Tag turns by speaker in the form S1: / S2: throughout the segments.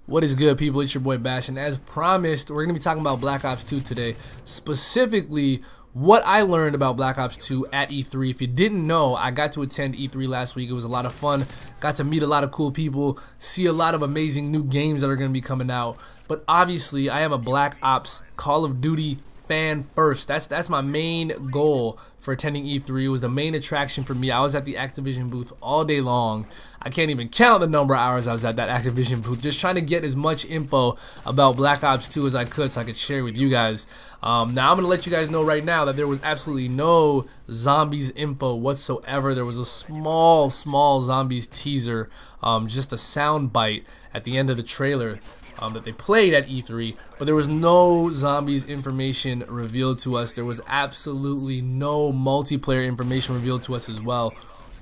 S1: What is good, people? It's your boy Bash, and as promised, we're going to be talking about Black Ops 2 today, specifically what I learned about Black Ops 2 at E3. If you didn't know, I got to attend E3 last week. It was a lot of fun. Got to meet a lot of cool people, see a lot of amazing new games that are going to be coming out. But obviously, I am a Black Ops Call of Duty fan first. That's my main goal for attending E3. It was the main attraction for me. I was at the Activision booth all day long. I can't even count the number of hours I was at that Activision booth, just trying to get as much info about Black Ops 2 as I could so I could share with you guys. Now I'm going to let you guys know right now that there was absolutely no zombies info whatsoever. There was a small zombies teaser, just a sound bite at the end of the trailer that they played at E3, but there was no zombies information revealed to us. There was absolutely no multiplayer information revealed to us as well.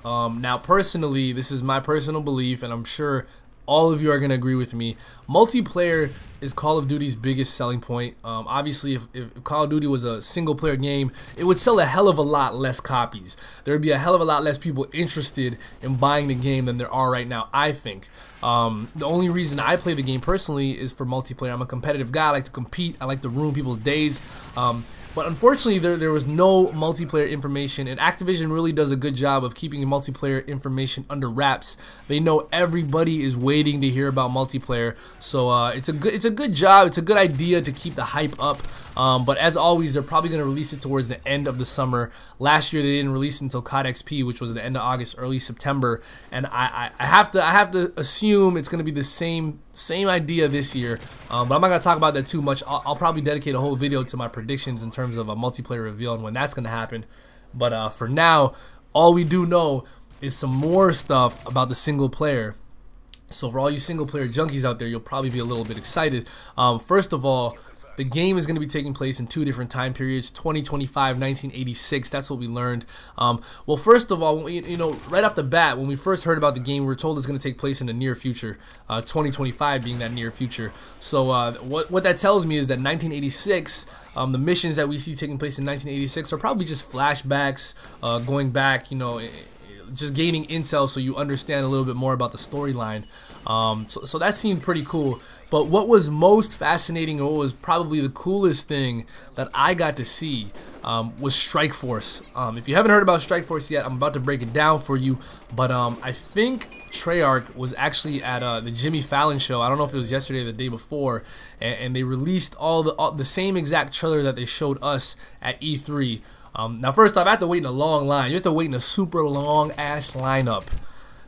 S1: Now personally, this is my personal belief, and I'm sure all of you are going to agree with me. Multiplayer is Call of Duty's biggest selling point. Obviously, if Call of Duty was a single-player game, it would sell a hell of a lot less copies. There would be a hell of a lot less people interested in buying the game than there are right now, I think. The only reason I play the game personally is for multiplayer. I'm a competitive guy. I like to compete. I like to ruin people's days. But unfortunately, there was no multiplayer information, and Activision really does a good job of keeping multiplayer information under wraps. They know everybody is waiting to hear about multiplayer, so it's a good job. It's a good idea to keep the hype up. But as always, they're probably going to release it towards the end of the summer. Last year, they didn't release it until COD XP, which was the end of August, early September, and I have to assume it's going to be the same idea this year. But I'm not going to talk about that too much. I'll probably dedicate a whole video to my predictions in terms of a multiplayer reveal and when that's going to happen. But for now, all we do know is some more stuff about the single player. So for all you single player junkies out there, you'll probably be a little bit excited. First of all, the game is going to be taking place in two different time periods, 2025, 1986. That's what we learned. Well, first of all, you know, right off the bat, when we first heard about the game, we were told it's going to take place in the near future, 2025 being that near future. So what that tells me is that 1986, the missions that we see taking place in 1986 are probably just flashbacks, going back, you know, just gaining intel so you understand a little bit more about the storyline. So that seemed pretty cool. But what was most fascinating, or what was probably the coolest thing that I got to see, was Strike Force. If you haven't heard about Strike Force yet, I'm about to break it down for you. But I think Treyarch was actually at the Jimmy Fallon show. I don't know if it was yesterday or the day before, and they released all the same exact trailer that they showed us at E3. Now, first off, I have to wait in a long line. You have to wait in a super long ass lineup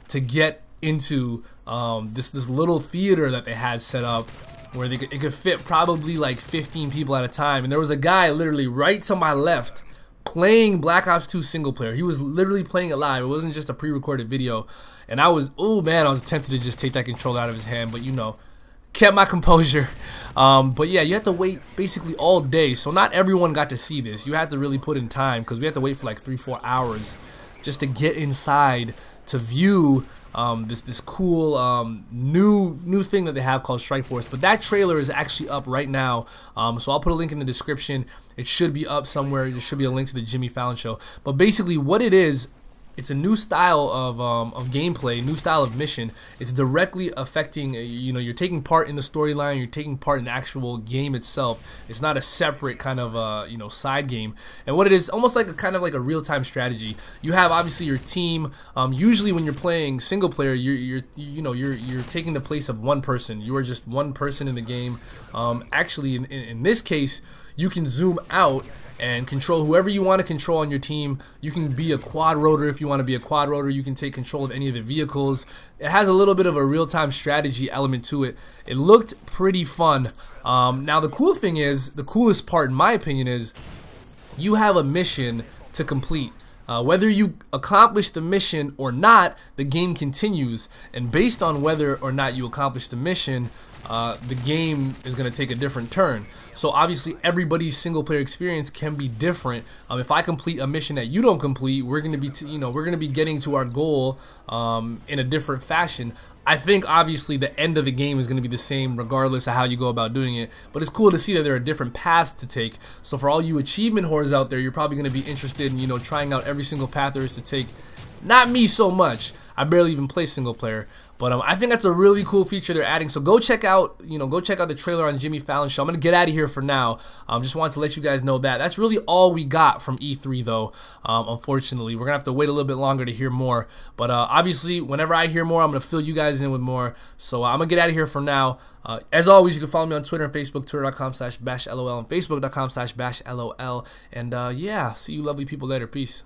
S1: to get into this little theater that they had set up, where it could fit probably like 15 people at a time. And there was a guy literally right to my left playing Black Ops 2 single player. He was literally playing it live. It wasn't just a pre-recorded video. And I was, oh man, I was tempted to just take that controller out of his hand, but you know, kept my composure. But yeah, you have to wait basically all day, so not everyone got to see this. You have to really put in time, because we have to wait for like 3-4 hours just to get inside to view this cool new thing that they have called Strike Force. But that trailer is actually up right now, so I'll put a link in the description. It should be up somewhere. There should be a link to the Jimmy Fallon show. But basically what it is, it's a new style of gameplay, new style of mission. It's directly affecting, you know, you're taking part in the storyline, you're taking part in the actual game itself. It's not a separate kind of, you know, side game. And what it is, almost like a kind of like a real-time strategy. You have obviously your team. Usually when you're playing single player, you're taking the place of one person. You are just one person in the game. Actually, in this case, you can zoom out and control whoever you want to control on your team. You can be a quad rotor if you want to be a quad rotor. You can take control of any of the vehicles. It has a little bit of a real-time strategy element to it. It looked pretty fun. Now the cool thing is, the coolest part in my opinion is, you have a mission to complete. Whether you accomplish the mission or not, the game continues, and based on whether or not you accomplish the mission, the game is going to take a different turn. So obviously everybody's single player experience can be different. If I complete a mission that you don't complete, we're going to be we're going to be getting to our goal in a different fashion. I think obviously the end of the game is going to be the same regardless of how you go about doing it, but it's cool to see that there are different paths to take. So for all you achievement whores out there, you're probably going to be interested in, you know, trying out every single path there is to take. Not me so much. I barely even play single player. But I think that's a really cool feature they're adding. So go check out, go check out the trailer on Jimmy Fallon's show. I'm gonna get out of here for now. Just wanted to let you guys know that. That's really all we got from E3 though. Unfortunately, we're gonna have to wait a little bit longer to hear more. But obviously, whenever I hear more, I'm gonna fill you guys in with more. So I'm gonna get out of here for now. As always, you can follow me on Twitter and Facebook, twitter.com/bashlol and facebook.com/bashlol. And yeah, see you lovely people later. Peace.